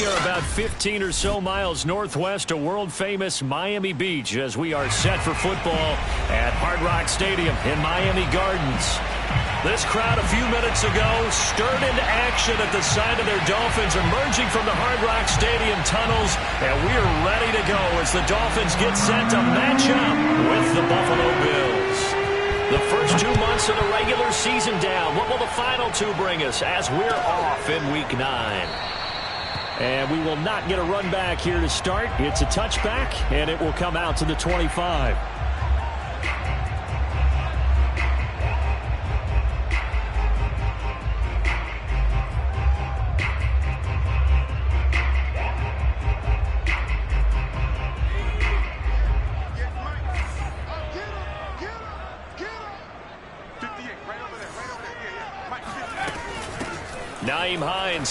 We are about 15 or so miles northwest of world-famous Miami Beach as we are set for football at Hard Rock Stadium in Miami Gardens. This crowd a few minutes ago stirred into action at the sight of their Dolphins emerging from the Hard Rock Stadium tunnels, and we are ready to go as the Dolphins get set to match up with the Buffalo Bills. The first 2 months of the regular season down. What will the final two bring us as we're off in Week 9? And we will not get a run back here to start. It's a touchback, and it will come out to the 25.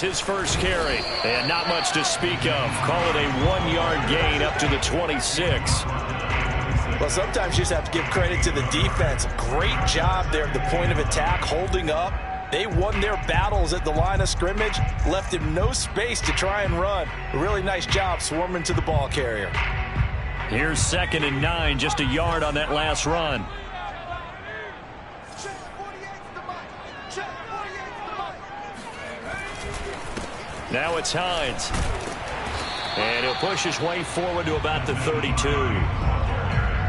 His first carry, and not much to speak of. Call it a 1-yard gain up to the 26. Well, sometimes you just have to give credit to the defense. Great job there at the point of attack, holding up. They won their battles at the line of scrimmage, left him no space to try and run. A really nice job swarming to the ball carrier. Here's 2nd and 9, just a yard on that last run. Now it's Hines. And he'll push his way forward to about the 32.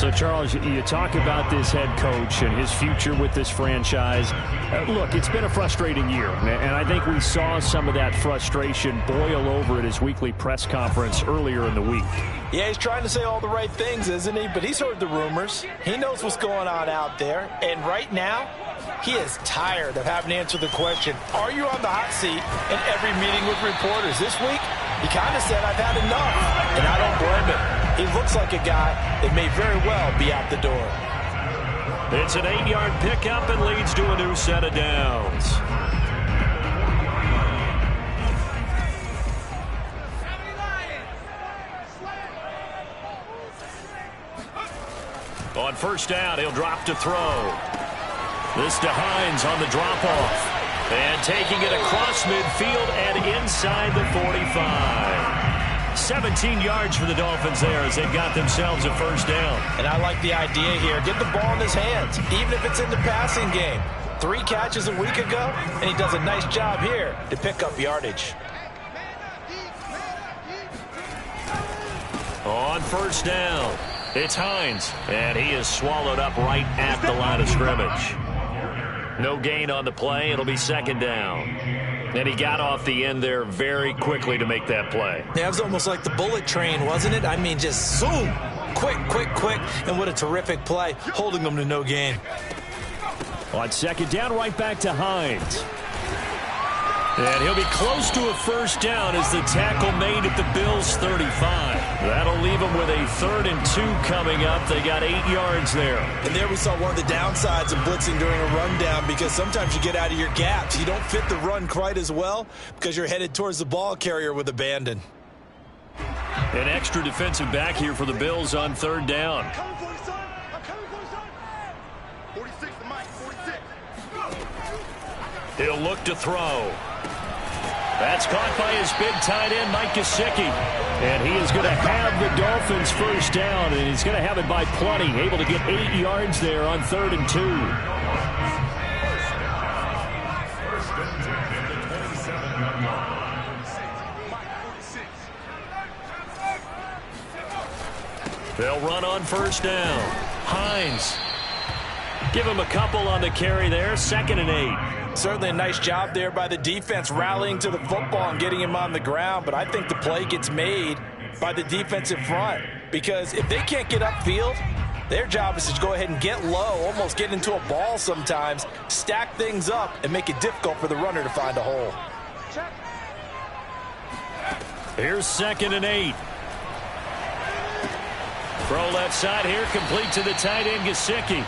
So, Charles, you talk about this head coach and his future with this franchise. Look, it's been a frustrating year, and I think we saw some of that frustration boil over at his weekly press conference earlier in the week. Yeah, he's trying to say all the right things, isn't he? But he's heard the rumors. He knows what's going on out there. And right now, he is tired of having to answer the question, are you on the hot seat in every meeting with reporters? This week, he kind of said, I've had enough. And I don't blame him. He looks like a guy that may very well be out the door. It's an 8-yard pickup and leads to a new set of downs. On first down, he'll drop to throw. This to Hines on the drop-off. And taking it across midfield and inside the 45. 17 yards for the Dolphins there as they've got themselves a first down. And I like the idea here. Get the ball in his hands, even if it's in the passing game. 3 catches a week ago, and he does a nice job here to pick up yardage. On first down, it's Hines, and he is swallowed up right at the line of scrimmage. No gain on the play. It'll be 2nd down. And he got off the end there very quickly to make that play. Yeah, it was almost like the bullet train, wasn't it? I mean, just zoom. Quick, quick, quick. And what a terrific play, holding them to no gain. On 2nd down, right back to Hines. And he'll be close to a first down as the tackle made at the Bills' 35. That'll leave them with a 3rd and 2 coming up. They got 8 yards there. And there we saw one of the downsides of blitzing during a rundown, because sometimes you get out of your gaps. You don't fit the run quite as well because you're headed towards the ball carrier with abandon. An extra defensive back here for the Bills on 3rd down. He'll look to throw. That's caught by his big tight end, Mike Gesicki. And he is going to have the Dolphins first down, and he's going to have it by plenty. Able to get 8 yards there on 3rd and 2. They'll run on first down. Hines. Give him a couple on the carry there. 2nd and 8. Certainly a nice job there by the defense rallying to the football and getting him on the ground. But I think the play gets made by the defensive front, because if they can't get upfield, their job is to go ahead and get low, almost get into a ball sometimes, stack things up, and make it difficult for the runner to find a hole. Here's 2nd and 8. Throw left side here, complete to the tight end, Gesicki.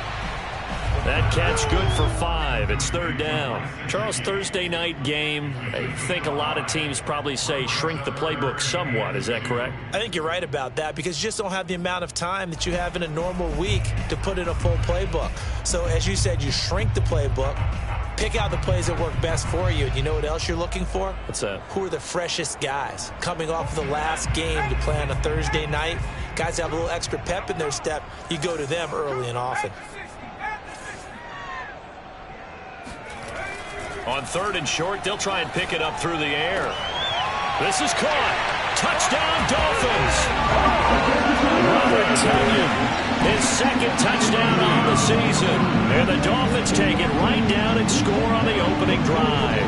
That catch good for 5. It's 3rd down. Charles, Thursday night game, I think a lot of teams probably say shrink the playbook somewhat. Is that correct? I think you're right about that, because you just don't have the amount of time that you have in a normal week to put in a full playbook. So as you said, you shrink the playbook, Pick out the plays that work best for you. And you know what else you're looking for? What's that? Who are the freshest guys? Coming off of the last game to play on a Thursday night, guys have a little extra pep in their step. You go to them early and often. On 3rd and short, they'll try and pick it up through the air. This is caught. Touchdown, Dolphins. Robert Tonyan, his 2nd touchdown on the season. And the Dolphins take it right down and score on the opening drive.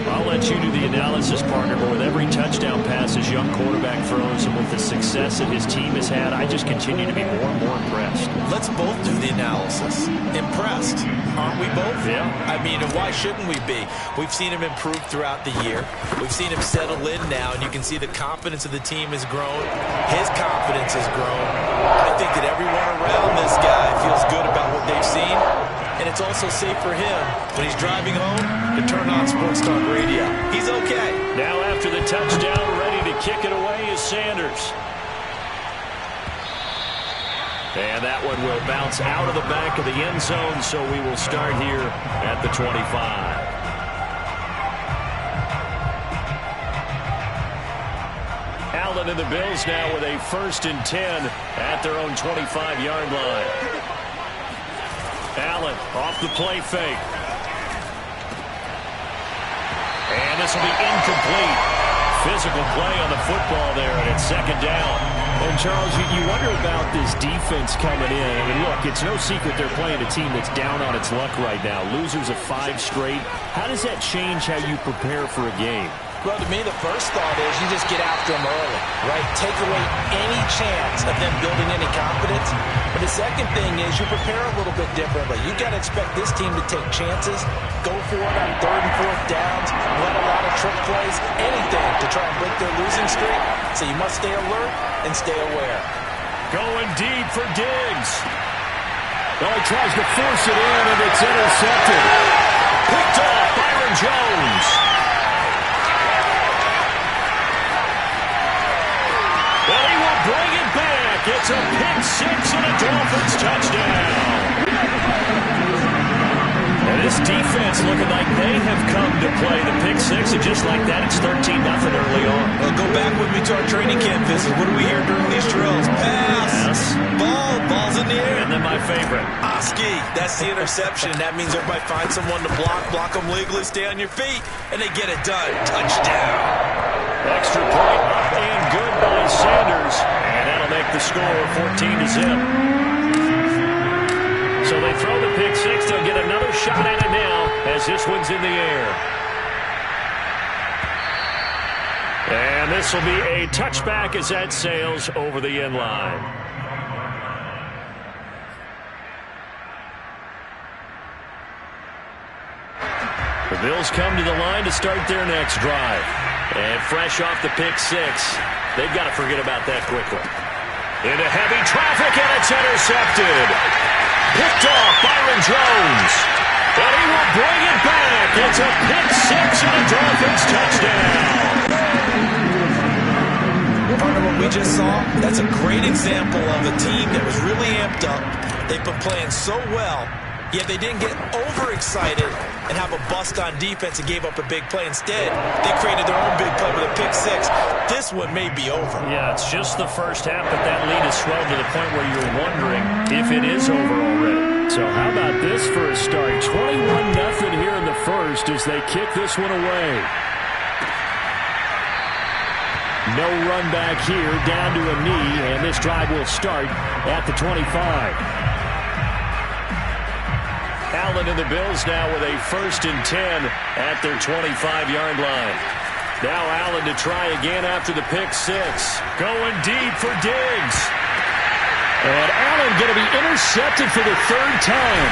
I'll let you do the analysis, partner, but with every touchdown pass his young quarterback throws and with the success that his team has had, I just continue to be more and more impressed. Let's both do the analysis. Impressed, aren't we both? Yeah. I mean, why shouldn't we be? We've seen him improve throughout the year. We've seen him settle in now, and you can see the confidence of the team has grown. His confidence has grown. I think that everyone around this guy feels good about what they've seen. And it's also safe for him when he's driving home to turn on Sports Talk Radio. He's okay. Now after the touchdown, ready to kick it away is Sanders. And that one will bounce out of the back of the end zone, so we will start here at the 25. Allen and the Bills now with a 1st and 10 at their own 25-yard line. Allen off the play fake. And this will be incomplete. Physical play on the football there, and it's 2nd down. And, Charles, you wonder about this defense coming in. I mean, look, it's no secret they're playing a team that's down on its luck right now. Losers of 5 straight. How does that change how you prepare for a game? Well, to me, the first thought is you just get after them early, right? Take away any chance of them building any confidence. But the second thing is you prepare a little bit differently. You got to expect this team to take chances, go for it on 3rd and 4th downs, run a lot of trick plays, anything to try and break their losing streak. So you must stay alert and stay aware. Going deep for Diggs. Oh, he tries to force it in, and it's intercepted. Picked off Byron Jones. Well, he will bring it back. It's a pick-6 and a Dolphins touchdown. And this defense looking like they have come to play the pick-6, and just like that, it's 13-0 early on. Well, go back with me to our training camp visit. What do we hear during these drills? Pass. Ball's in the air. And then my favorite. Oski, that's the interception. That means everybody finds someone to block them legally, stay on your feet, and they get it done. Touchdown. Extra point up and good by Sanders, and that'll make the score 14-0. So they throw the pick-6. They'll get another shot at it now as this one's in the air. And this will be a touchback as that sails over the end line. The Bills come to the line to start their next drive. And fresh off the pick-6, they've got to forget about that quickly. Into heavy traffic, and it's intercepted. Picked off Byron Jones. And he will bring it back. It's a pick-6 and a Dolphins touchdown. Part of what we just saw, that's a great example of a team that was really amped up. They've been playing so well, yet they didn't get overexcited and have a bust on defense and gave up a big play. Instead, they created their own big play with a pick-6. This one may be over. Yeah, it's just the first half, but that lead has swelled to the point where you're wondering if it is over already. So how about this for a start? 21-0 here in the first as they kick this one away. No run back here, down to a knee, and this drive will start at the 25. Allen and the Bills now with a 1st and 10 at their 25-yard line. Now Allen to try again after the pick-6. Going deep for Diggs. And Allen going to be intercepted for the 3rd time.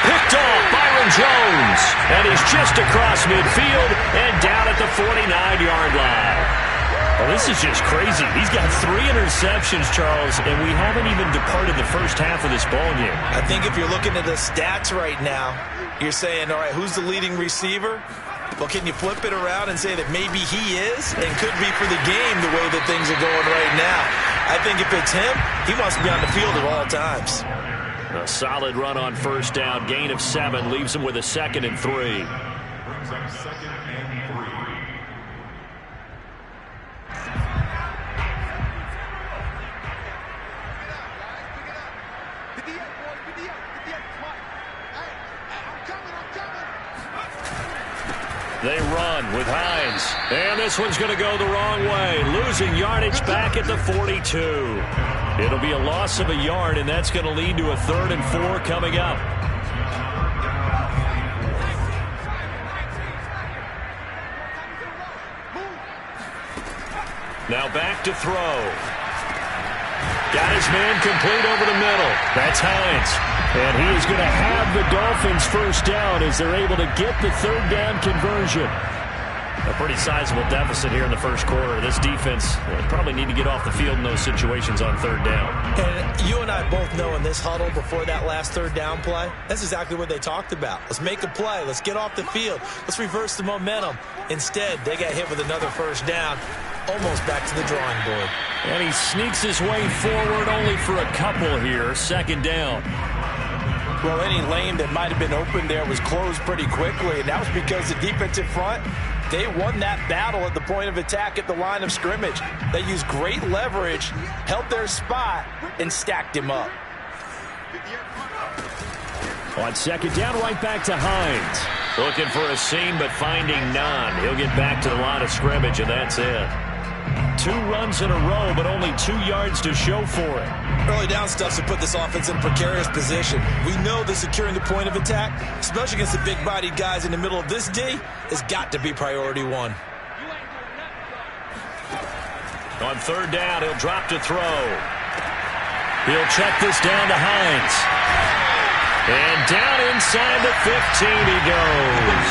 Picked off Byron Jones. And he's just across midfield and down at the 49-yard line. Well, this is just crazy. He's got 3 interceptions, Charles, and we haven't even departed the first half of this ballgame. I think if you're looking at the stats right now, you're saying, all right, who's the leading receiver? Well, can you flip it around and say that maybe he is and could be for the game the way that things are going right now? I think if it's him, he wants to be on the field at all times. A solid run on first down. Gain of 7 leaves him with a 2nd and 3. Brings up 2nd and 3. They run with Hines. And this one's going to go the wrong way. Losing yardage back at the 42. It'll be a loss of a yard, and that's going to lead to a 3rd and 4 coming up. Now back to throw. Got his man complete over the middle. That's Hines. And he is going to have the Dolphins first down as they're able to get the 3rd down conversion. A pretty sizable deficit here in the first quarter. This defense probably need to get off the field in those situations on 3rd down. And you and I both know in this huddle before that last 3rd down play, that's exactly what they talked about. Let's make a play. Let's get off the field. Let's reverse the momentum. Instead, they got hit with another first down. Almost back to the drawing board. And he sneaks his way forward only for a couple here. 2nd down. Well, any lane that might have been open there was closed pretty quickly, and that was because the defensive front, they won that battle at the point of attack at the line of scrimmage. They used great leverage, held their spot, and stacked him up. On 2nd down, right back to Hines. Looking for a seam, but finding none. He'll get back to the line of scrimmage, and that's it. 2 runs in a row, but only 2 yards to show for it. Early down stuff to put this offense in a precarious position. We know that securing the point of attack, especially against the big-bodied guys in the middle of this D, has got to be priority 1. On 3rd down, he'll drop to throw. He'll check this down to Hines. And down inside the 15 he goes.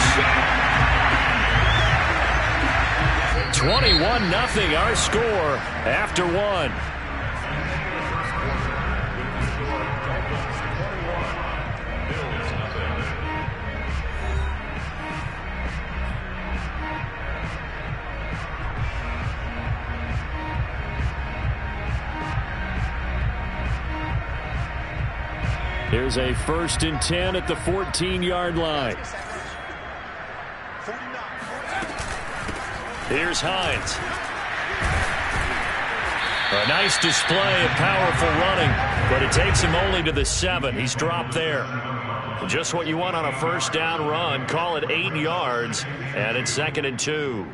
21-0 our score after 1. Here's a 1st and 10 at the 14-yard line. Here's Hines. A nice display of powerful running, but it takes him only to the 7. He's dropped there. Just what you want on a first down run. Call it 8 yards, and it's 2nd and 2.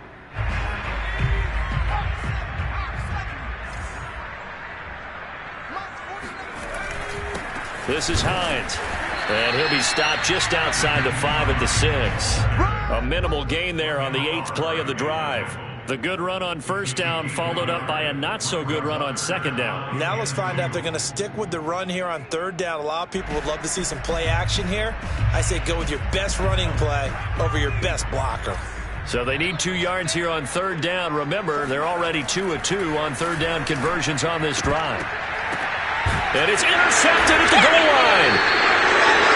This is Hines. And he'll be stopped just outside the 5 at the 6. A minimal gain there on the 8th play of the drive. The good run on first down followed up by a not-so-good run on 2nd down. Now let's find out if they're going to stick with the run here on 3rd down. A lot of people would love to see some play action here. I say go with your best running play over your best blocker. So they need 2 yards here on 3rd down. Remember, they're already 2 of 2 on 3rd down conversions on this drive. And it's intercepted at the goal line.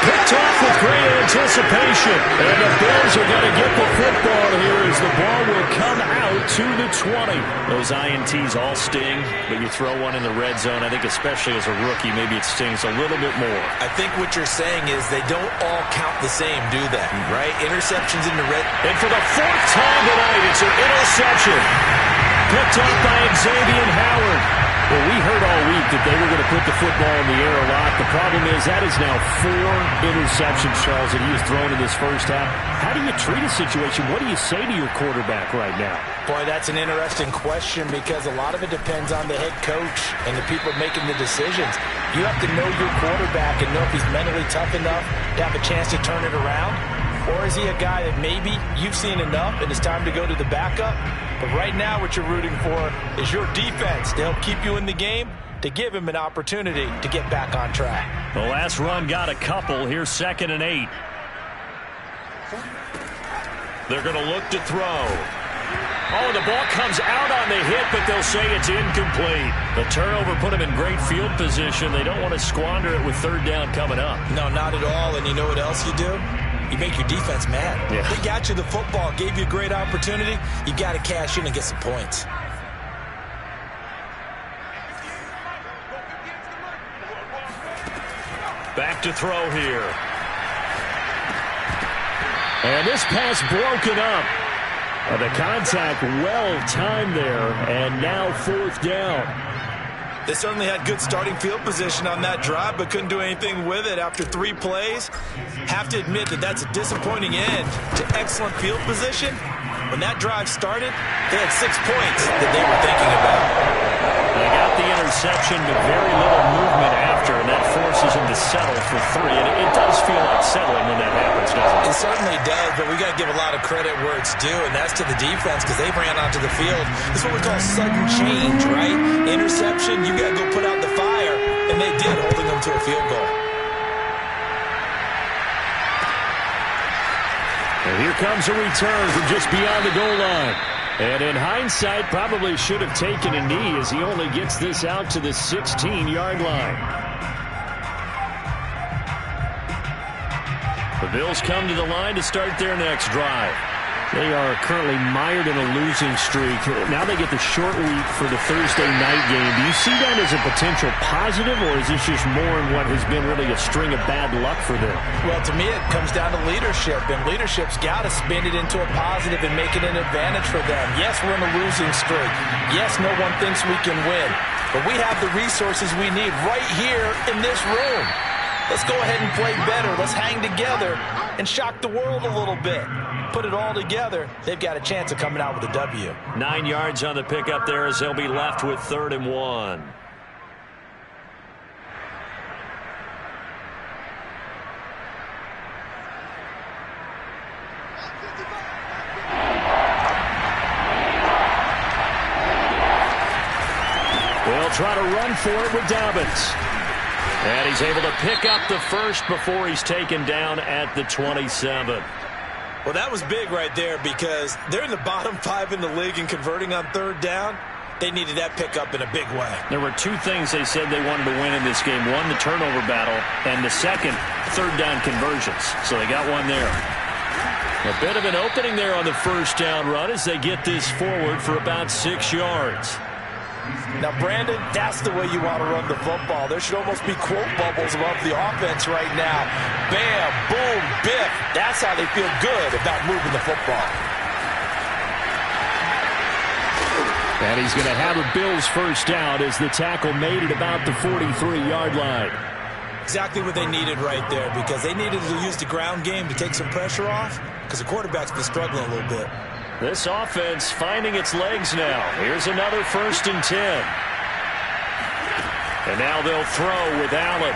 Picked off with great anticipation. And the Bills are going to get the football here as the ball will come out to the 20. Those INTs all sting, but you throw one in the red zone, I think especially as a rookie, maybe it stings a little bit more. I think what you're saying is they don't all count the same, do they? Right? Interceptions in the red. And for the 4th time tonight, it's an interception. Picked up by Xavier Howard. Well, we heard all week that they were going to put the football in the air a lot. The problem is that is now 4 interceptions, Charles, that he has thrown in this first half. How do you treat a situation? What do you say to your quarterback right now? Boy, that's an interesting question because a lot of it depends on the head coach and the people making the decisions. You have to know your quarterback and know if he's mentally tough enough to have a chance to turn it around. Or is he a guy that maybe you've seen enough and it's time to go to the backup? But right now what you're rooting for is your defense to help keep you in the game, to give him an opportunity to get back on track. The last run got a couple. Here's 2nd and 8. They're going to look to throw. Oh, the ball comes out on the hit, but they'll say it's incomplete. The turnover put them in great field position. They don't want to squander it with 3rd down coming up. No, not at all. And you know what else you do? You make your defense mad. Yeah. They got you the football, gave you a great opportunity. You got to cash in and get some points. left to throw here. And this pass broken up. The contact well-timed there, and now fourth down. They certainly had good starting field position on that drive, but couldn't do anything with it after 3 plays. Have to admit that that's a disappointing end to excellent field position. When that drive started, they had 6 points that they were thinking about. They got the interception, but very little movement after, and that forces them to settle for 3. And it does feel like settling when that happens, doesn't it? It certainly does, but we got to give a lot of credit where it's due, and that's to the defense because they ran onto the field. This is what we call sudden change, right? Interception, you got to go put out the fire, and they did, holding them to a field goal. And here comes a return from just beyond the goal line. And in hindsight, probably should have taken a knee as he only gets this out to the 16-yard line. The Bills come to the line to start their next drive. They are currently mired in a losing streak. Now they get the short week for the Thursday night game. Do you see that as a potential positive, or is this just more in what has been really a string of bad luck for them? Well, to me, it comes down to leadership, and leadership's got to spin it into a positive and make it an advantage for them. Yes, we're in a losing streak. Yes, no one thinks we can win, but we have the resources we need right here in this room. Let's go ahead and play better. Let's hang together and shock the world a little bit. Put it all together, they've got a chance of coming out with a W. 9 yards on the pickup there as they'll be left with 3rd and 1. They'll try to run for it with Dobbins. And he's able to pick up the first before he's taken down at the 27. Well, that was big right there because they're in the bottom 5 in the league in converting on 3rd down. They needed that pickup in a big way. There were 2 things they said they wanted to win in this game. One, the turnover battle, and the second, 3rd down conversions. So they got one there. A bit of an opening there on the 1st down run as they get this forward for about 6 yards. Now, Brandon, that's the way you want to run the football. There should almost be quote bubbles above the offense right now. Bam, boom, biff. That's how they feel good about moving the football. And he's going to have a Bills first down as the tackle made it about the 43-yard line. Exactly what they needed right there because they needed to use the ground game to take some pressure off because the quarterback's been struggling a little bit. This offense finding its legs now. Here's another 1st and 10. And now they'll throw with Allen.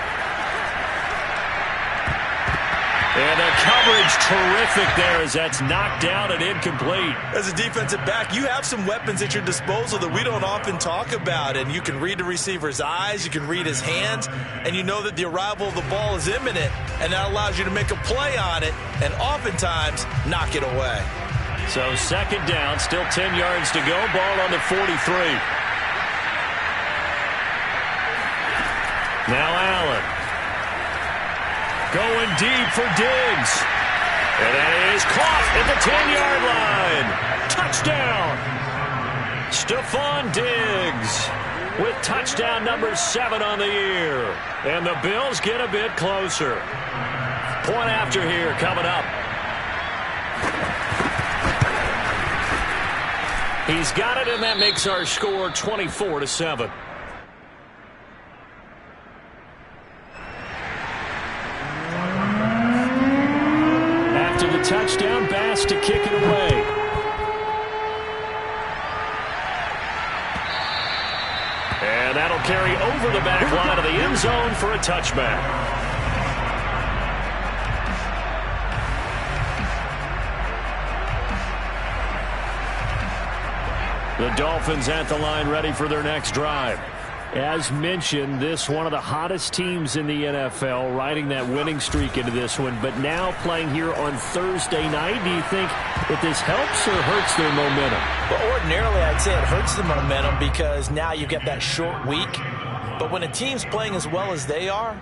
And the coverage terrific there as that's knocked down and incomplete. As a defensive back, you have some weapons at your disposal that we don't often talk about. And you can read the receiver's eyes, you can read his hands, and you know that the arrival of the ball is imminent. And that allows you to make a play on it and oftentimes knock it away. So 2nd down, still 10 yards to go. Ball on the 43. Now Allen. Going deep for Diggs. And that is caught at the 10-yard line. Touchdown. Stephon Diggs with touchdown number 7 on the year. And the Bills get a bit closer. Point after here coming up. He's got it, and that makes our score 24-7. After the touchdown, Bass to kick it away. And that'll carry over the back line of the end zone for a touchback. The Dolphins at the line ready for their next drive. As mentioned, this one of the hottest teams in the NFL, riding that winning streak into this one, but now playing here on Thursday night. Do you think that this helps or hurts their momentum? Well, ordinarily, I'd say it hurts the momentum because now you get that short week. But when a team's playing as well as they are,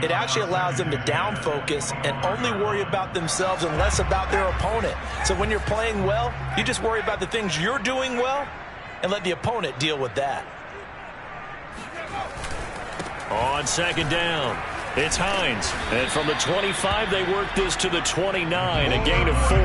it actually allows them to down focus and only worry about themselves and less about their opponent. So when you're playing well, you just worry about the things you're doing well and let the opponent deal with that. On 2nd down, It's Hines. And from the 25, they work this to the 29, a gain of 4.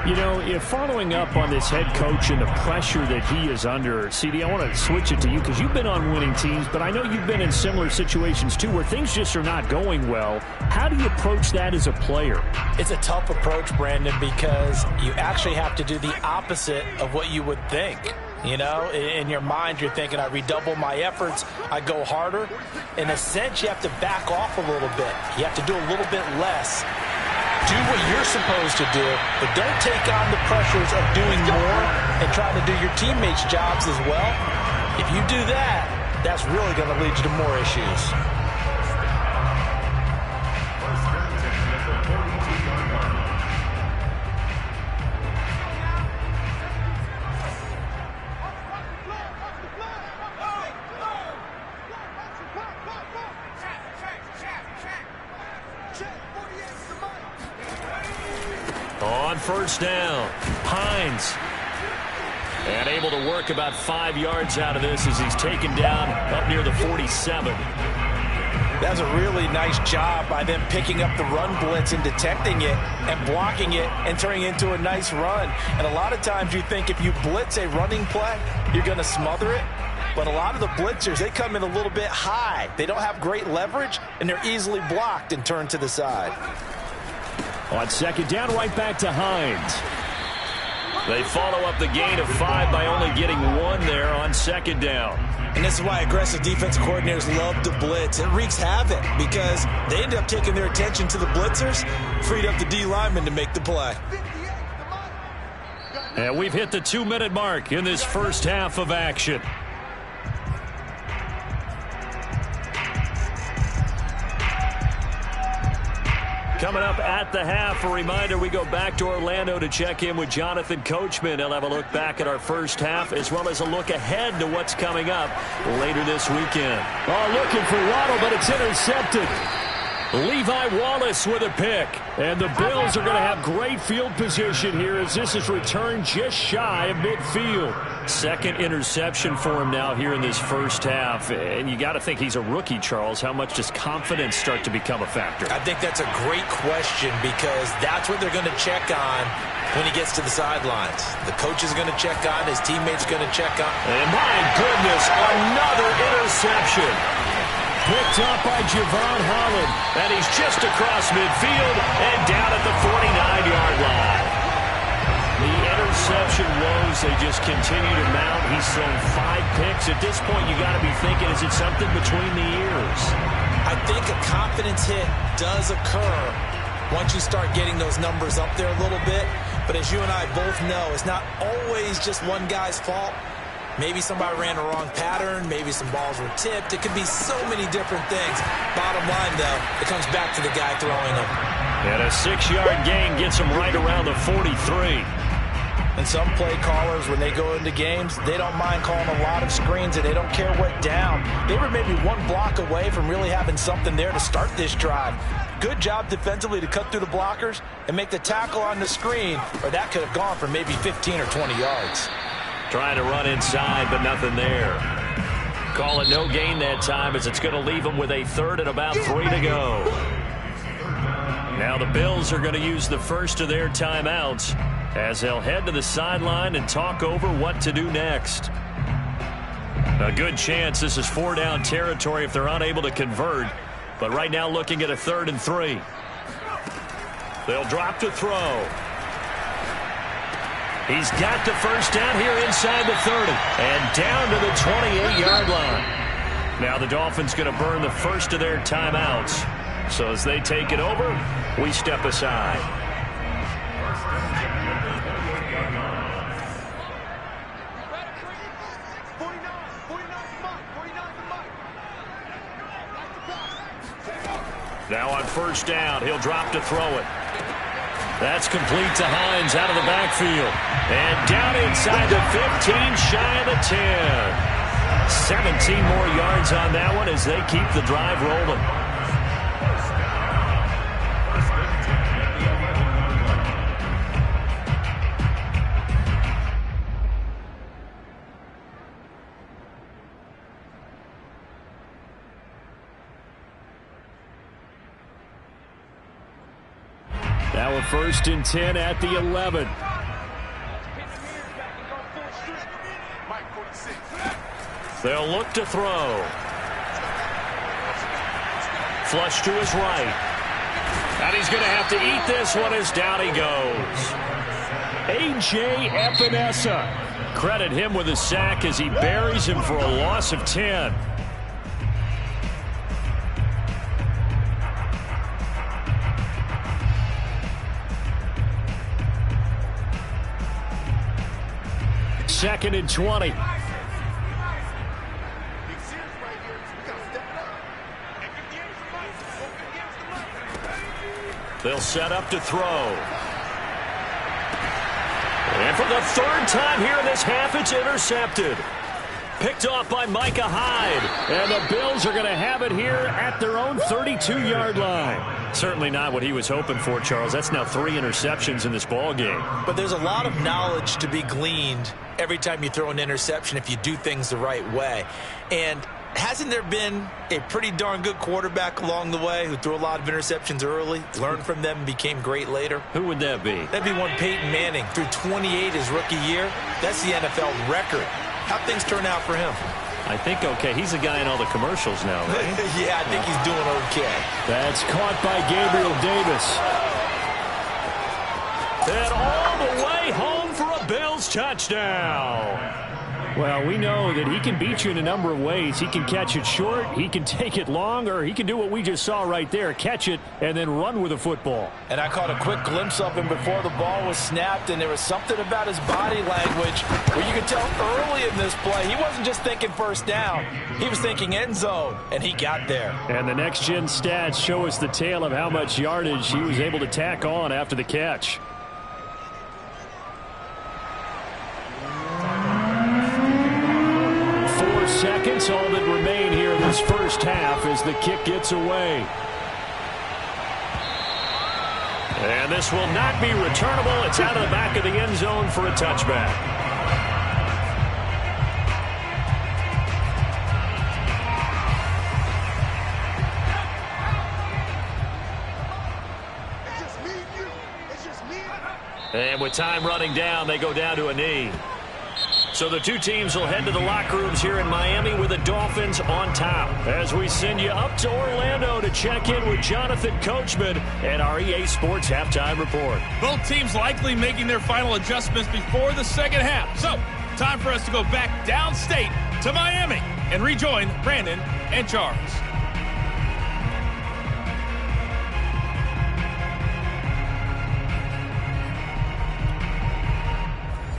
You know, if following up on this head coach and the pressure that he is under, CD, I want to switch it to you because you've been on winning teams, but I know you've been in similar situations too where things just are not going well. How do you approach that as a player? It's a tough approach, Brandon, because you actually have to do the opposite of what you would think. You know, in your mind, you're thinking, I redouble my efforts, I go harder. In a sense, you have to back off a little bit. You have to do a little bit less. Do what you're supposed to do, but don't take on the pressures of doing more and trying to do your teammates' jobs as well. If you do that, that's really going to lead you to more issues. On first down, Hines. And able to work about 5 yards out of this as he's taken down up near the 47. That's a really nice job by them picking up the run blitz and detecting it and blocking it and turning it into a nice run. And a lot of times you think if you blitz a running play, you're going to smother it. But a lot of the blitzers, they come in a little bit high. They don't have great leverage, and they're easily blocked and turned to the side. On second down, right back to Hines. They follow up the gain of 5 by only getting 1 there on second down. And this is why aggressive defensive coordinators love to blitz. It wreaks havoc because they end up taking their attention to the blitzers, freed up the D lineman to make the play. And we've hit the 2-minute mark in this first half of action. Coming up at the half, a reminder, we go back to Orlando to check in with Jonathan Coachman. He'll have a look back at our first half as well as a look ahead to what's coming up later this weekend. Oh, looking for Waddle, but it's intercepted. Levi Wallace with a pick. And the Bills are going to have great field position here as this is returned just shy of midfield. Second interception for him now here in this first half. And you got to think he's a rookie, Charles. How much does confidence start to become a factor? I think that's a great question because that's what they're going to check on when he gets to the sidelines. The coach is going to check on, his teammates are going to check on. And my goodness, another interception. Picked up by Javon Holland. And he's just across midfield and down at the 49-yard line. The interception woes, they just continue to mount. He's thrown 5 picks. At this point, you got to be thinking, is it something between the ears? I think a confidence hit does occur once you start getting those numbers up there a little bit. But as you and I both know, it's not always just one guy's fault. Maybe somebody ran a wrong pattern. Maybe some balls were tipped. It could be so many different things. Bottom line, though, it comes back to the guy throwing them. And a 6-yard gain gets him right around the 43. And some play callers, when they go into games, they don't mind calling a lot of screens, and they don't care what down. They were maybe one block away from really having something there to start this drive. Good job defensively to cut through the blockers and make the tackle on the screen, or that could have gone for maybe 15 or 20 yards. Trying to run inside, but nothing there. Call it no gain that time as it's going to leave them with a third and about 3 to go. Now the Bills are going to use the first of their timeouts as they'll head to the sideline and talk over what to do next. A good chance this is 4-down territory if they're unable to convert, but right now looking at a 3rd and 3. They'll drop to throw. He's got the first down here inside the 30 and down to the 28-yard line. Now the Dolphins going to burn the first of their timeouts. So as they take it over, we step aside. Now on first down, he'll drop to throw it. That's complete to Hines out of the backfield. And down inside the 15, shy of the 10. 17 more yards on that one as they keep the drive rolling. Now a 1st and 10 at the 11. They'll look to throw. Flush to his right. And he's going to have to eat this one as down he goes. A.J. Epinesa. Credit him with a sack as he buries him for a loss of 10. Second and 20. They'll set up to throw. And for the 3rd time here in this half, it's intercepted. Picked off by Micah Hyde. And the Bills are going to have it here at their own 32-yard line. Certainly not what he was hoping for, Charles. That's now 3 interceptions in this ball game. But there's a lot of knowledge to be gleaned every time you throw an interception if you do things the right way. And hasn't there been a pretty darn good quarterback along the way who threw a lot of interceptions early, learned from them, and became great later? Who would that be? That'd be one Peyton Manning. Threw 28 his rookie year. That's the NFL record. How'd things turn out for him? I think okay. He's the guy in all the commercials now, right? Yeah, I think he's doing okay. That's caught by Gabriel Davis. And all the way home for a Bills touchdown. Well, we know that he can beat you in a number of ways. He can catch it short, he can take it long, or he can do what we just saw right there, catch it and then run with the football. And I caught a quick glimpse of him before the ball was snapped, and there was something about his body language where you could tell early in this play he wasn't just thinking first down. He was thinking end zone, and he got there. And the next-gen stats show us the tale of how much yardage he was able to tack on after the catch. Seconds, all that remain here in this first half as the kick gets away. And this will not be returnable. It's out of the back of the end zone for a touchback. And with time running down, they go down to a knee. So the two teams will head to the locker rooms here in Miami with the Dolphins on top. As we send you up to Orlando to check in with Jonathan Coachman and our EA Sports Halftime Report. Both teams likely making their final adjustments before the second half. So, time for us to go back downstate to Miami and rejoin Brandon and Charles.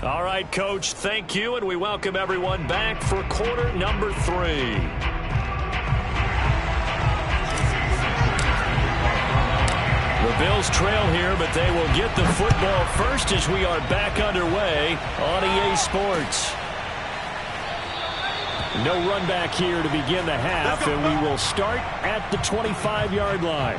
All right, Coach, thank you, and we welcome everyone back for quarter number 3. The Bills trail here, but they will get the football first as we are back underway on EA Sports. No run back here to begin the half, and we will start at the 25-yard line.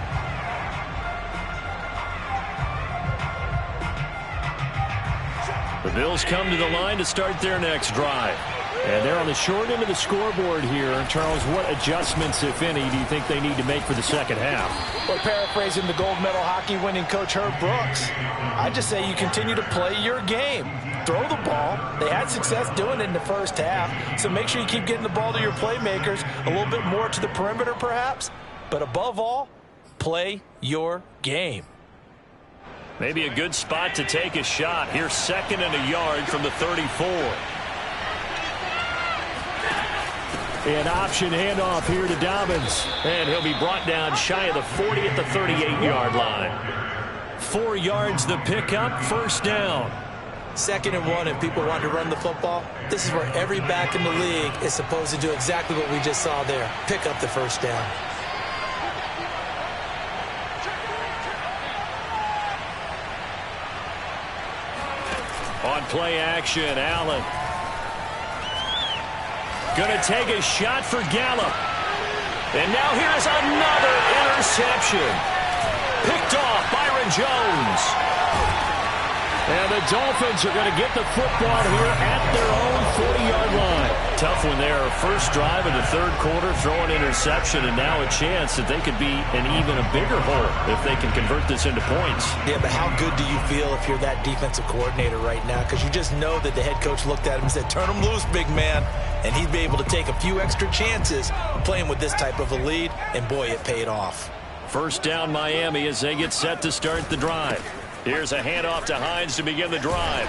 The Bills come to the line to start their next drive. And they're on the short end of the scoreboard here. Charles, what adjustments, if any, do you think they need to make for the second half? Well, paraphrasing the gold medal hockey winning coach Herb Brooks, I just say you continue to play your game. Throw the ball. They had success doing it in the first half, so make sure you keep getting the ball to your playmakers, a little bit more to the perimeter perhaps, but above all, play your game. Maybe a good spot to take a shot. Here's 2nd and a yard from the 34. An option handoff here to Dobbins. And he'll be brought down shy of the 40 at the 38-yard line. 4 yards the pickup, first down. 2nd and 1, if people want to run the football, this is where every back in the league is supposed to do exactly what we just saw there. Pick up the first down. On play action, Allen. Going to take a shot for Gallup. And now here's another interception. Picked off Byron Jones. And the Dolphins are going to get the football here at their own 40-yard line. Tough one there. First drive of the third quarter, throw an interception, and now a chance that they could be in even a bigger hole if they can convert this into points. Yeah, but how good do you feel if you're that defensive coordinator right now? Because you just know that the head coach looked at him and said, turn him loose, big man. And he'd be able to take a few extra chances playing with this type of a lead, and boy, it paid off. First down Miami as they get set to start the drive. Here's a handoff to Hines to begin the drive.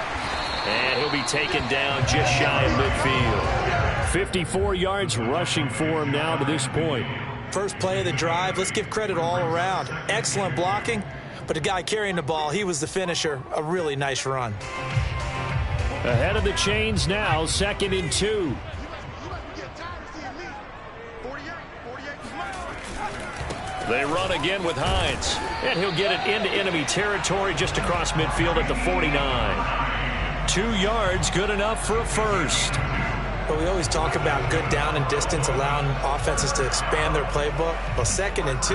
And he'll be taken down just shy of midfield. 54 yards rushing for him now to this point. First play of the drive, let's give credit all around. Excellent blocking, but the guy carrying the ball, he was the finisher. A really nice run. Ahead of the chains now, 2nd and 2. They run again with Hines. And he'll get it into enemy territory just across midfield at the 49. 2 yards, good enough for a first. But we always talk about good down and distance, allowing offenses to expand their playbook. Well, 2nd and 2,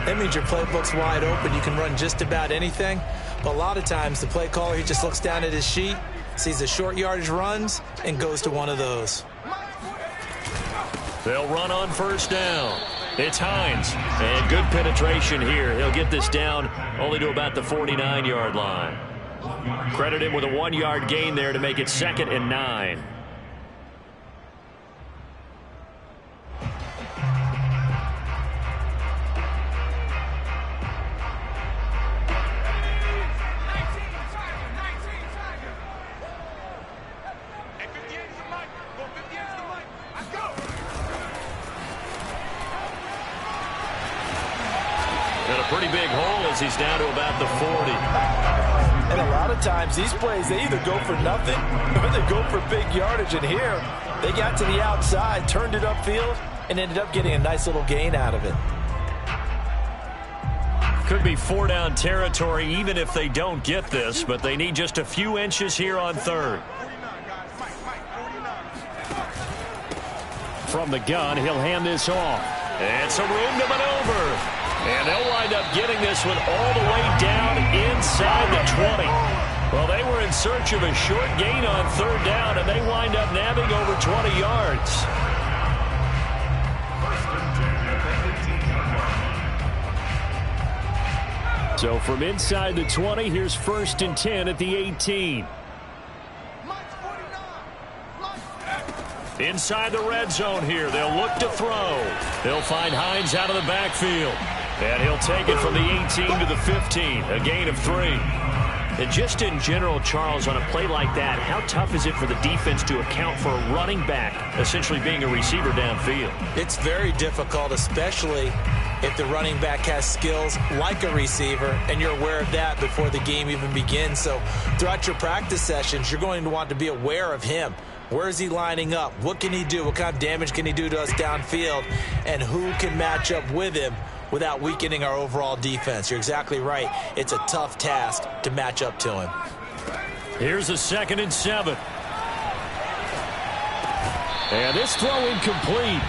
that means your playbook's wide open. You can run just about anything. But a lot of times, the play caller, he just looks down at his sheet, sees the short yardage runs, and goes to one of those. They'll run on first down. It's Hines, and good penetration here. He'll get this down only to about the 49-yard line. Credit him with a 1-yard gain there to make it 2nd and 9. Pretty big hole as he's down to about the 40. And a lot of times these plays, they either go for nothing or they go for big yardage. And here, they got to the outside, turned it upfield, and ended up getting a nice little gain out of it. Could be 4-down territory even if they don't get this, but they need just a few inches here on third. From the gun, he'll hand this off. And some room to maneuver. And they'll wind up getting this one all the way down inside the 20. Well, they were in search of a short gain on third down, and they wind up nabbing over 20 yards. So from inside the 20, here's 1st and 10 at the 18. Inside the red zone here, they'll look to throw. They'll find Hines out of the backfield. And he'll take it from the 18 to the 15, a gain of 3. And just in general, Charles, on a play like that, how tough is it for the defense to account for a running back essentially being a receiver downfield? It's very difficult, especially if the running back has skills like a receiver, and you're aware of that before the game even begins. So throughout your practice sessions, you're going to want to be aware of him. Where is he lining up? What can he do? What kind of damage can he do to us downfield? And who can match up with him without weakening our overall defense? You're exactly right. It's a tough task to match up to him. Here's a 2nd and 7. And this throw incomplete.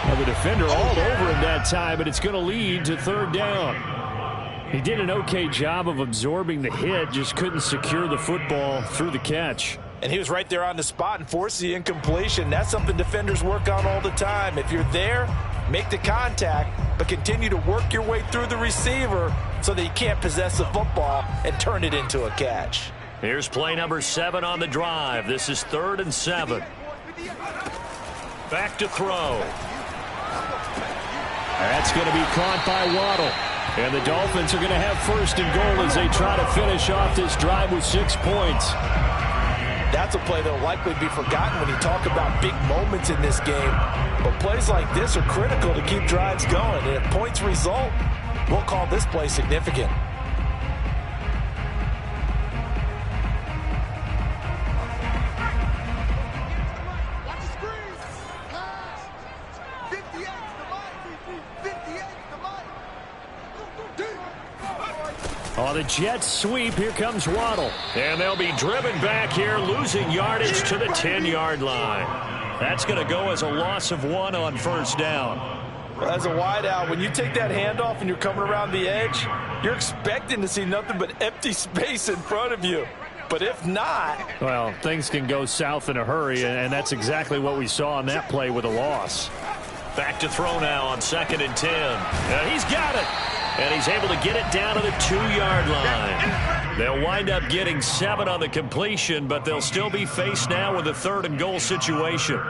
Well, the defender all over him that time, but it's going to lead to 3rd down. He did an okay job of absorbing the hit, just couldn't secure the football through the catch. And he was right there on the spot and forced the incompletion. That's something defenders work on all the time. If you're there, make the contact, but continue to work your way through the receiver so that you can't possess the football and turn it into a catch. Here's play number 7 on the drive. This is 3rd and 7. Back to throw. That's going to be caught by Waddle. And the Dolphins are going to have 1st and goal as they try to finish off this drive with 6 points. That's a play that will likely be forgotten when you talk about big moments in this game. But plays like this are critical to keep drives going. And if points result, we'll call this play significant. On the Jets sweep, here comes Waddle. And they'll be driven back here, losing yardage to the 10-yard line. That's going to go as a loss of 1 on 1st down. As a wideout, when you take that handoff and you're coming around the edge, you're expecting to see nothing but empty space in front of you. But if not... Well, things can go south in a hurry, and that's exactly what we saw on that play with a loss. Back to throw now on 2nd and 10. And he's got it. And he's able to get it down to the 2-yard line. They'll wind up getting 7 on the completion, but they'll still be faced now with a 3rd and goal situation.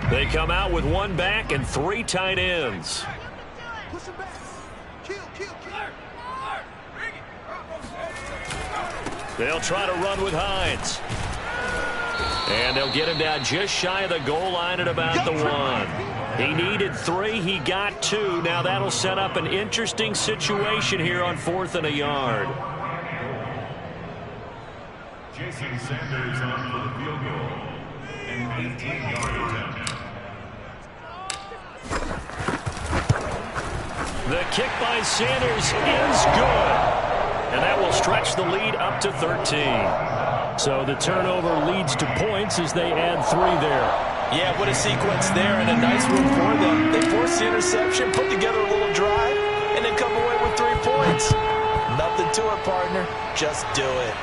They come out with 1 back and 3 tight ends. They'll try to run with Hines. And they'll get him down just shy of the goal line at about the 1. He needed 3. He got 2. Now that'll set up an interesting situation here on 4th and a yard. Jason Sanders on for the field goal. An 18-yard attempt. The kick by Sanders is good. And that will stretch the lead up to 13. So the turnover leads to points as they add 3 there. Yeah, what a sequence there, and a nice one for them. They force the interception, put together a little drive, and then come away with 3 points. Nothing to it, partner. Just do it.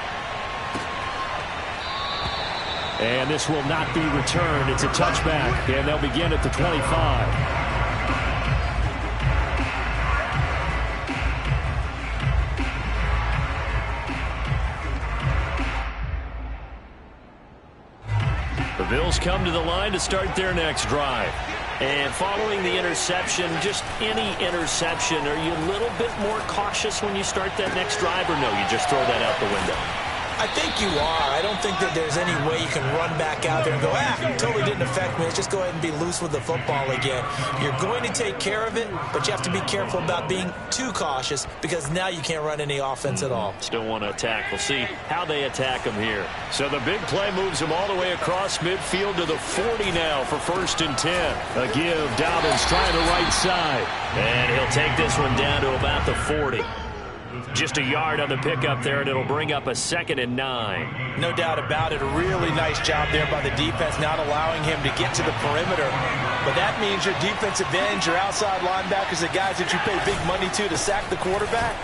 And this will not be returned. It's a touchback, and they'll begin at the 25. The Bills come to the line to start their next drive. And following the interception, just any interception, are you a little bit more cautious when you start that next drive, or no, you just throw that out the window? I think you are. I don't think that there's any way you can run back out there and go, totally didn't affect me. Let's just go ahead and be loose with the football again. You're going to take care of it, but you have to be careful about being too cautious because now you can't run any offense at all. Still want to attack. We'll see how they attack them here. So the big play moves them all the way across midfield to the 40 now for 1st and 10. A give. Dobbins trying the right side. And he'll take this one down to about the 40. Just a yard on the pickup there, and it'll bring up a 2nd and 9. No doubt about it. A really nice job there by the defense, not allowing him to get to the perimeter. But that means your defensive ends, your outside linebackers, the guys that you pay big money to sack the quarterback,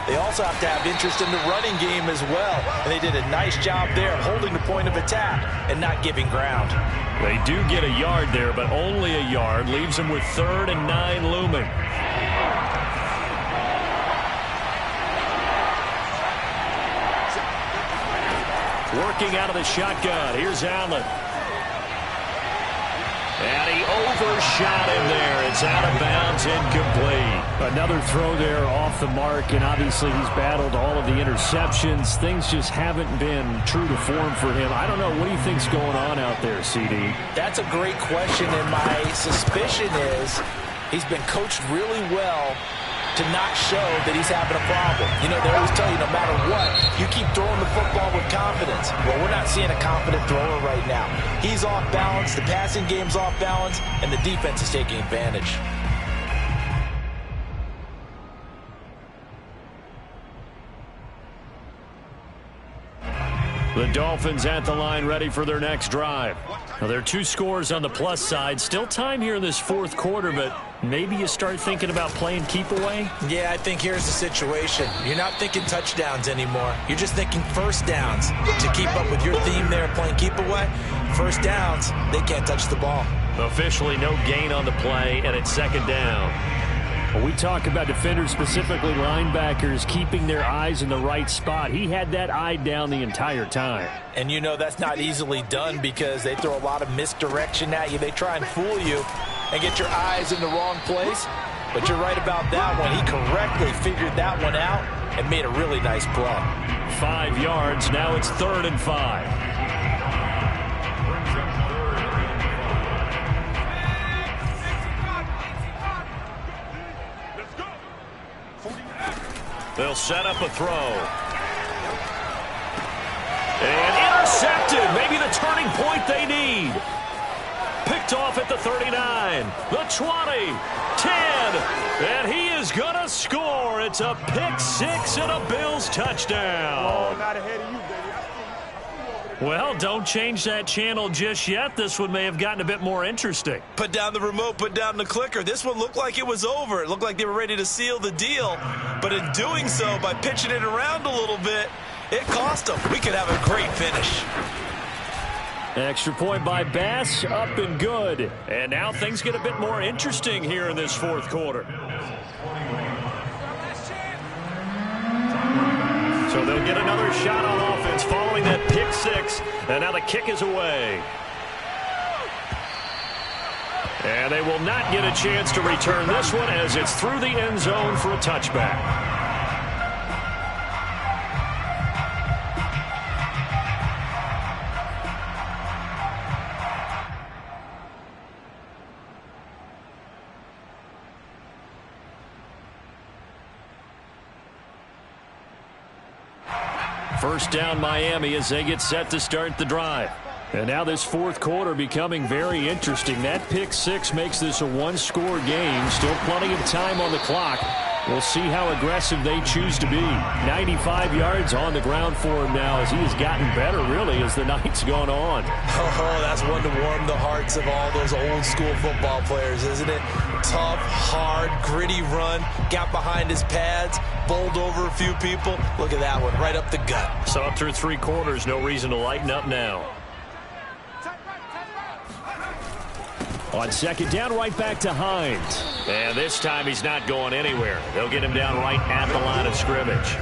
they also have to have interest in the running game as well. And they did a nice job there holding the point of attack and not giving ground. They do get a yard there, but only a yard. Leaves them with 3rd and 9 looming. Working out of the shotgun. Here's Allen. And he overshot him there. It's out of bounds, incomplete. Another throw there off the mark, and obviously he's battled all of the interceptions. Things just haven't been true to form for him. I don't know. What do you think's going on out there, CD? That's a great question, and my suspicion is he's been coached really well to not show that he's having a problem. You know, they always tell you no matter what, you keep throwing the football with confidence. Well, we're not seeing a confident thrower right now. He's off balance, the passing game's off balance, and the defense is taking advantage. The Dolphins at the line ready for their next drive. Now, there are 2 scores on the plus side. Still time here in this 4th quarter, but maybe you start thinking about playing keep away? Yeah, I think here's the situation. You're not thinking touchdowns anymore. You're just thinking first downs. To keep up with your theme there, playing keep away, first downs, they can't touch the ball. Officially no gain on the play, and it's 2nd down. When we talk about defenders, specifically linebackers, keeping their eyes in the right spot. He had that eye down the entire time. And you know that's not easily done because they throw a lot of misdirection at you. They try and fool you and get your eyes in the wrong place. But you're right about that one. He correctly figured that one out and made a really nice play. 5 yards. Now it's 3rd and 5. They'll set up a throw. And intercepted. Maybe the turning point they need. Picked off at the 39, the 20, 10, and he is is going to score. It's a pick six and a Bills touchdown. Oh, not ahead of you, baby. Well, don't change that channel just yet. This one may have gotten a bit more interesting. Put down the remote, put down the clicker. This one looked like it was over. It looked like they were ready to seal the deal. But in doing so, by pitching it around a little bit, it cost them. We could have a great finish. Extra point by Bass, up and good. And now things get a bit more interesting here in this fourth quarter. So they'll get another shot on offense following that pick six. And now the kick is away. And they will not get a chance to return this one as it's through the end zone for a touchback. First down Miami as they get set to start the drive. And now this fourth quarter becoming very interesting. That pick six makes this a one-score game. Still plenty of time on the clock. We'll see how aggressive they choose to be. 95 yards on the ground for him now as he has gotten better, really, as the night's gone on. Oh, that's one to warm the hearts of all those old-school football players, isn't it? Tough, hard, gritty run, got behind his pads, bowled over a few people. Look at that one, right up the gut. So up through three quarters, no reason to lighten up now. On second down, right back to Hines. And this time he's not going anywhere. They'll get him down right at the line of scrimmage.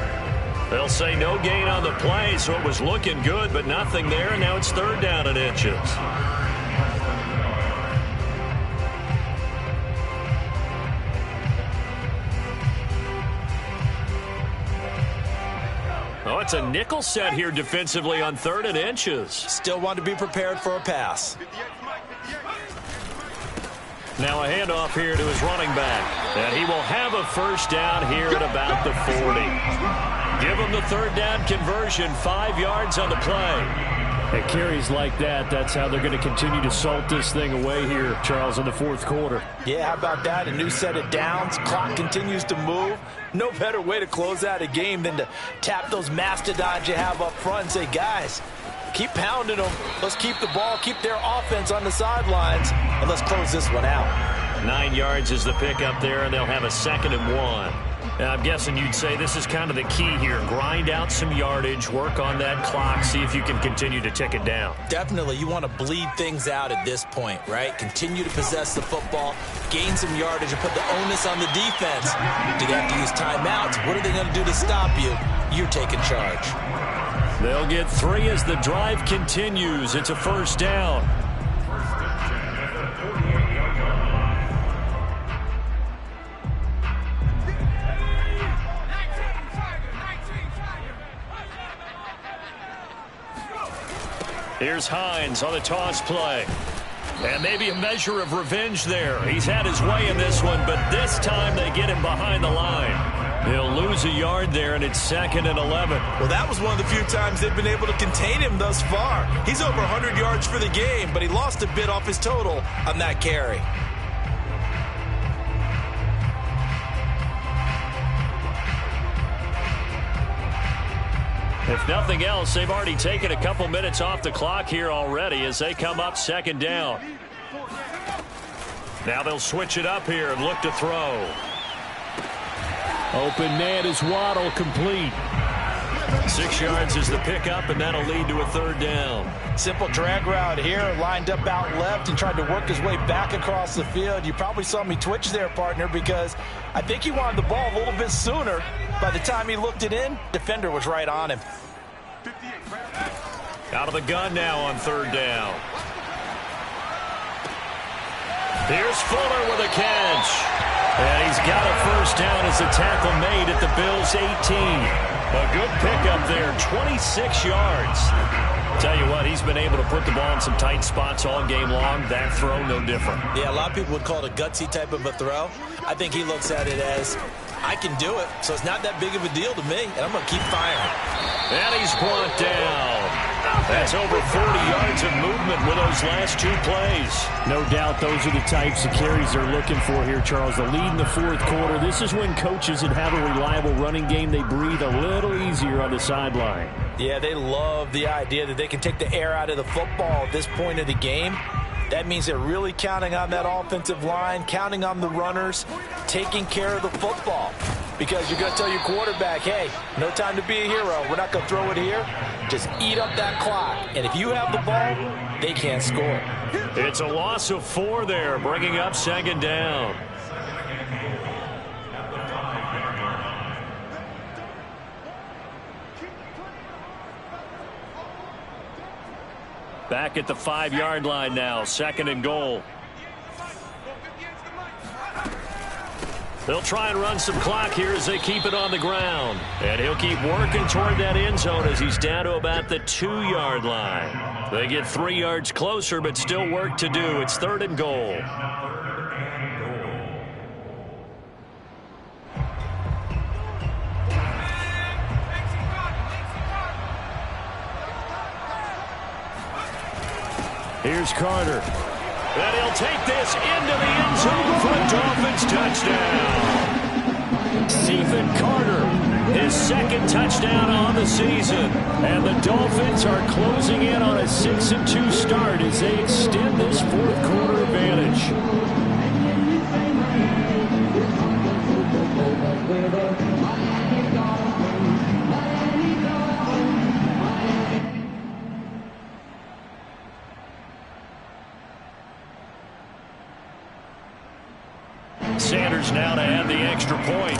They'll say no gain on the play, so it was looking good, but nothing there, and now it's third down and inches. Oh, it's a nickel set here defensively on third and inches. Still want to be prepared for a pass. Now a handoff here to his running back. And he will have a first down here at about the 40. Give him the third down conversion, 5 yards on the play. At carries like that, that's how they're going to continue to salt this thing away here, Charles, in the fourth quarter. Yeah, how about that? A new set of downs. Clock continues to move. No better way to close out a game than to tap those mastodons you have up front and say, guys, keep pounding them. Let's keep the ball, keep their offense on the sidelines, and let's close this one out. 9 yards is the pickup there, and they'll have a 2nd and 1. Now, I'm guessing you'd say this is kind of the key here. Grind out some yardage, work on that clock, see if you can continue to tick it down. Definitely. You want to bleed things out at this point, right? Continue to possess the football, gain some yardage, and put the onus on the defense. Do they have to use timeouts? What are they going to do to stop you? You're taking charge. They'll get 3 as the drive continues. It's a first down. Here's Hines on the toss play. And maybe a measure of revenge there. He's had his way in this one, but this time they get him behind the line. He'll lose a yard there, and it's 2nd and 11. Well, that was one of the few times they've been able to contain him thus far. He's over 100 yards for the game, but he lost a bit off his total on that carry. If nothing else, they've already taken a couple minutes off the clock here already as they come up 2nd down. Now they'll switch it up here and look to throw. Open man is Waddle, complete. 6 yards is the pickup, and that'll lead to a 3rd down. Simple drag route here, lined up out left and tried to work his way back across the field. You probably saw me twitch there, partner, because I think he wanted the ball a little bit sooner. By the time he looked it in, defender was right on him. Out of the gun now on 3rd down. Here's Fuller with a catch. And he's got a first down as the tackle made at the Bills' 18. A good pickup there, 26 yards. Tell you what, he's been able to put the ball in some tight spots all game long. That throw, no different. Yeah, a lot of people would call it a gutsy type of a throw. I think he looks at it as, I can do it, so it's not that big of a deal to me, and I'm going to keep firing. And he's brought down. That's over 40 yards of movement with those last 2 plays. No doubt those are the types of carries they're looking for here, Charles. The lead in the fourth quarter. This is when coaches that have a reliable running game, they breathe a little easier on the sideline. Yeah, they love the idea that they can take the air out of the football at this point of the game. That means they're really counting on that offensive line, counting on the runners, taking care of the football. Because you're going to tell your quarterback, hey, no time to be a hero. We're not going to throw it here. Just eat up that clock. And if you have the ball, they can't score. It's a loss of 4 there, bringing up second down. Back at the 5-yard line now, 2nd and goal. They'll try and run some clock here as they keep it on the ground. And he'll keep working toward that end zone as he's down to about the 2-yard line. They get 3 yards closer, but still work to do. It's 3rd and goal. Here's Carter. And he'll take this into the end zone for a Dolphins touchdown. Stephen Carter, His 2nd touchdown on the season. and the Dolphins are closing in on a 6-2 start as they extend this fourth quarter advantage. Sanders now to add the extra point.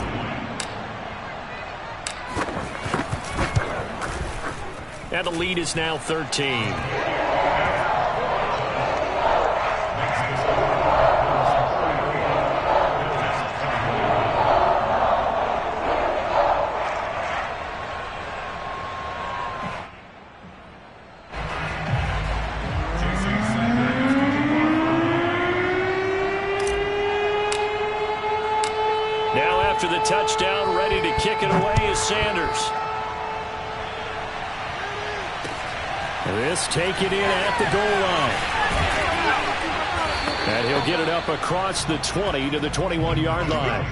And the lead is now 13. Now after the touchdown, ready to kick it away is Sanders. This taken in at the goal line. And he'll get it up across the 20 to the 21-yard line.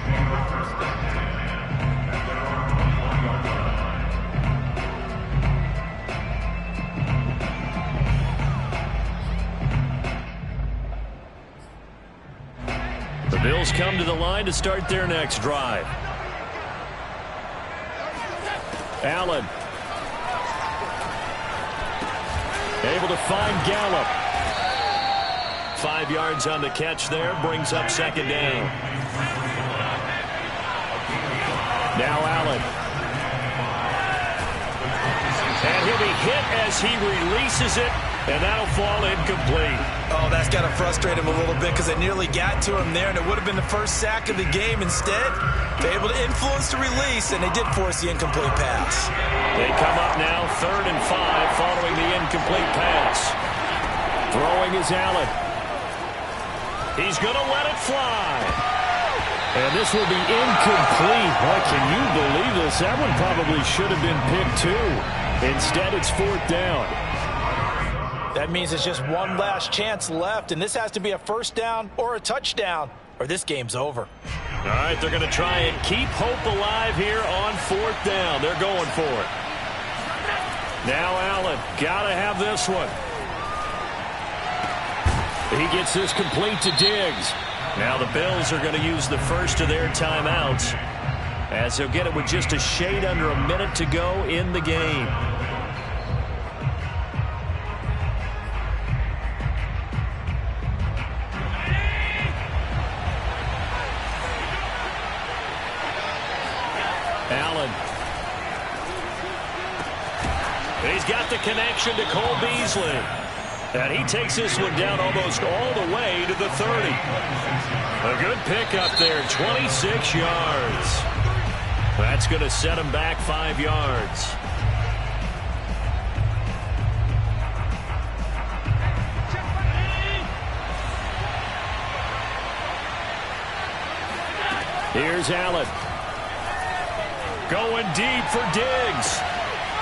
The Bills come to the line to start their next drive. Allen. Able to find Gallup. 5 yards on the catch there, brings up 2nd down. Now Allen. And he'll be hit as he releases it, and that'll fall incomplete. Oh, that's got to frustrate him a little bit because they nearly got to him there, and it would have been the first sack of the game. Instead, they're able to influence the release, and they did force the incomplete pass. They come up now 3rd and 5 following the incomplete pass. Throwing is Allen. He's going to let it fly. And this will be incomplete. Boy, can you believe this? That one probably should have been picked too. Instead, it's 4th down. That means it's just one last chance left, and this has to be a first down or a touchdown, or this game's over. All right, they're going to try and keep hope alive here on 4th down. They're going for it. Now Allen, got to have this one. He gets this complete to Diggs. Now the Bills are going to use the first of their timeouts as they'll get it with just a shade under a minute to go in the game. Allen. He's got the connection to Cole Beasley. And he takes this one down almost all the way to the 30. A good pickup there, 26 yards. That's going to set him back 5 yards. Here's Allen. Going deep for Diggs.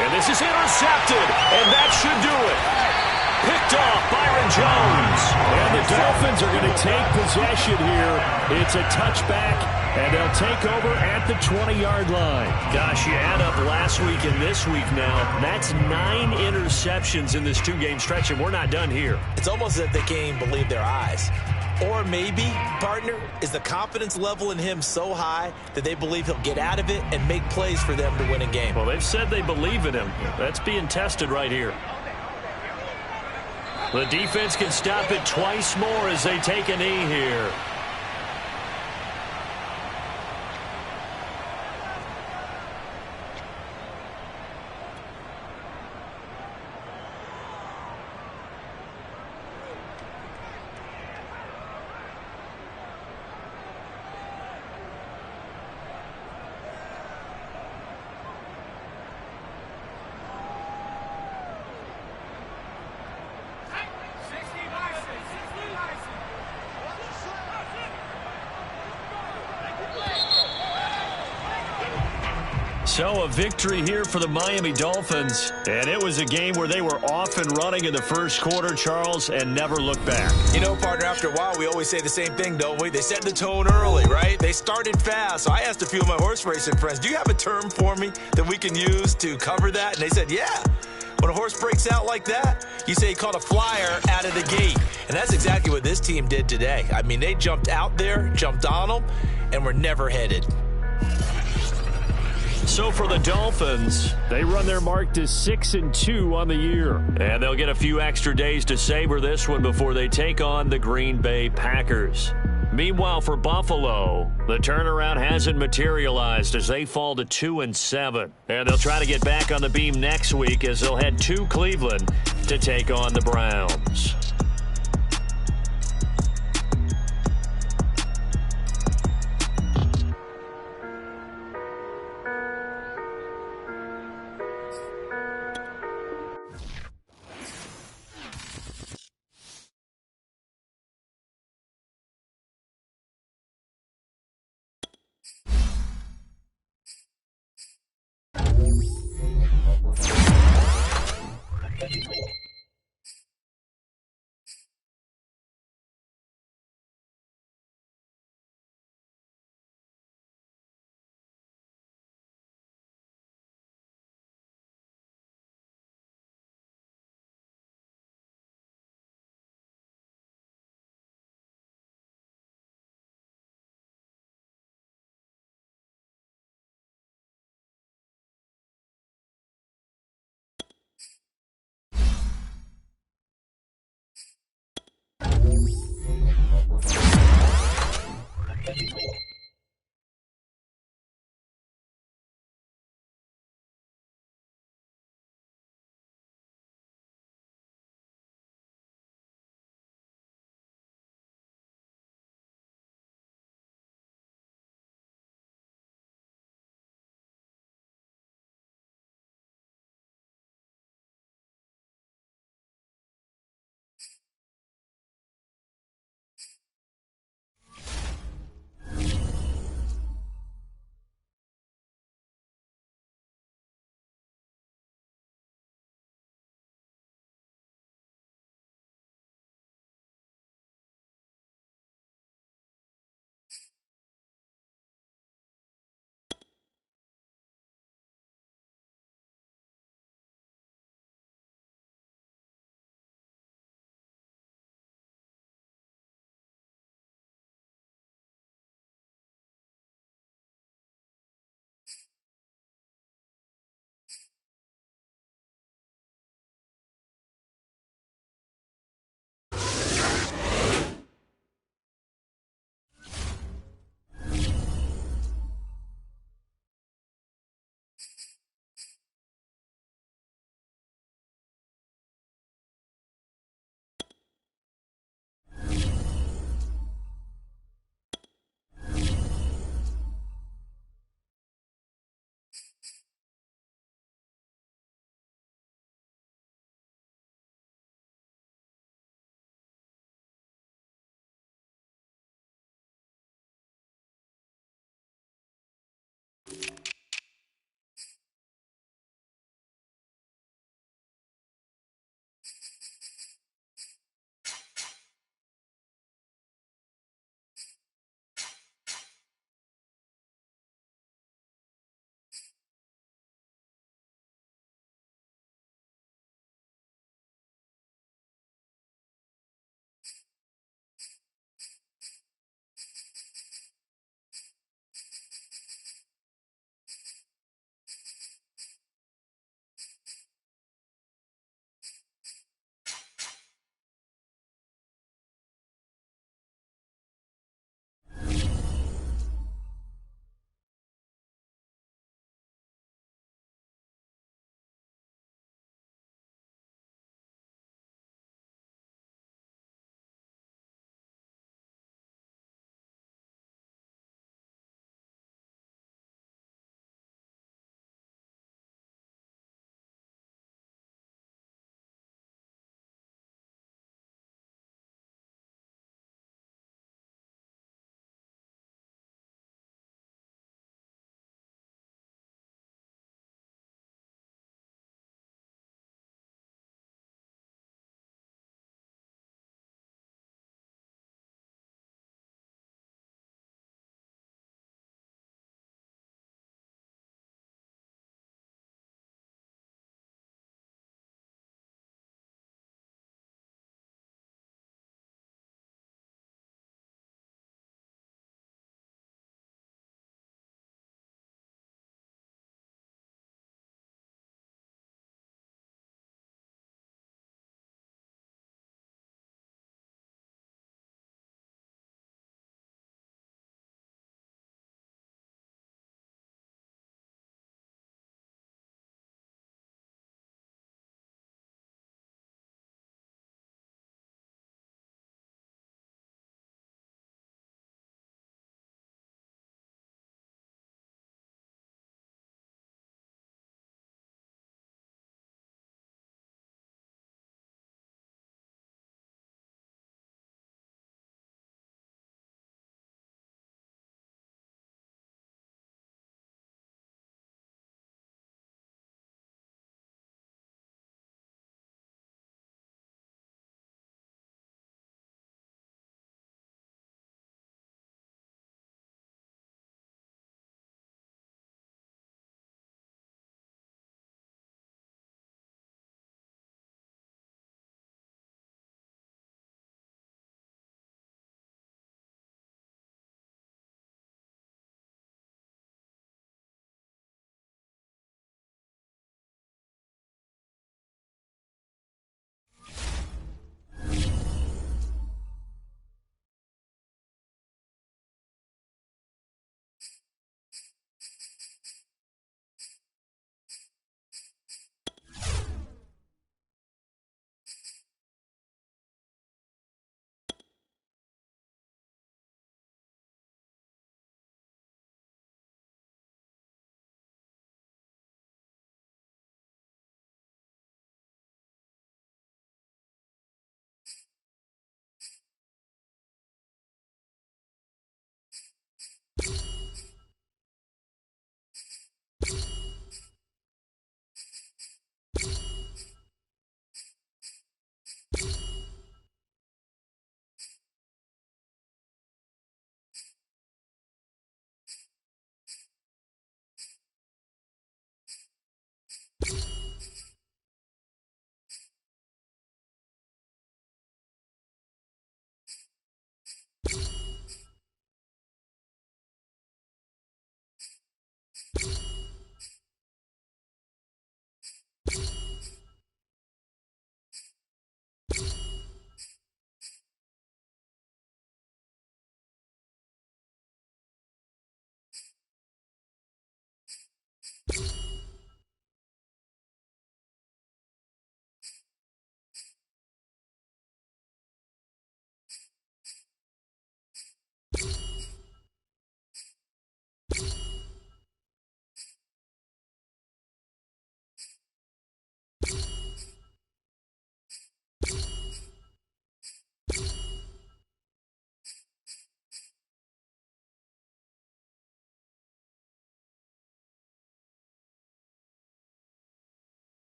And this is intercepted, and that should do it. Picked off Byron Jones. And the Dolphins are going to take possession here. It's a touchback, and they'll take over at the 20-yard line. Gosh, you add up last week and this week now. That's 9 interceptions in this 2-game stretch, and we're not done here. It's almost as if they can't even believe their eyes. Or maybe, partner, is the confidence level in him so high that they believe he'll get out of it and make plays for them to win a game. Well, they've said they believe in him. That's being tested right here. The defense can stop it twice more as they take a knee here. So a victory here for the Miami Dolphins. And it was a game where they were off and running in the first quarter, Charles, and never looked back. You know, partner, after a while, we always say the same thing, don't we? They set the tone early, right? They started fast. So I asked a few of my horse racing friends, do you have a term for me that we can use to cover that? And they said, yeah. When a horse breaks out like that, you say he caught a flyer out of the gate. And that's exactly what this team did today. I mean, they jumped out there, jumped on them, and were never headed. So for the Dolphins, they run their mark to 6-2 on the year. And they'll get a few extra days to savor this one before they take on the Green Bay Packers. Meanwhile, for Buffalo, the turnaround hasn't materialized as they fall to 2-7. And they'll try to get back on the beam next week as they'll head to Cleveland to take on the Browns.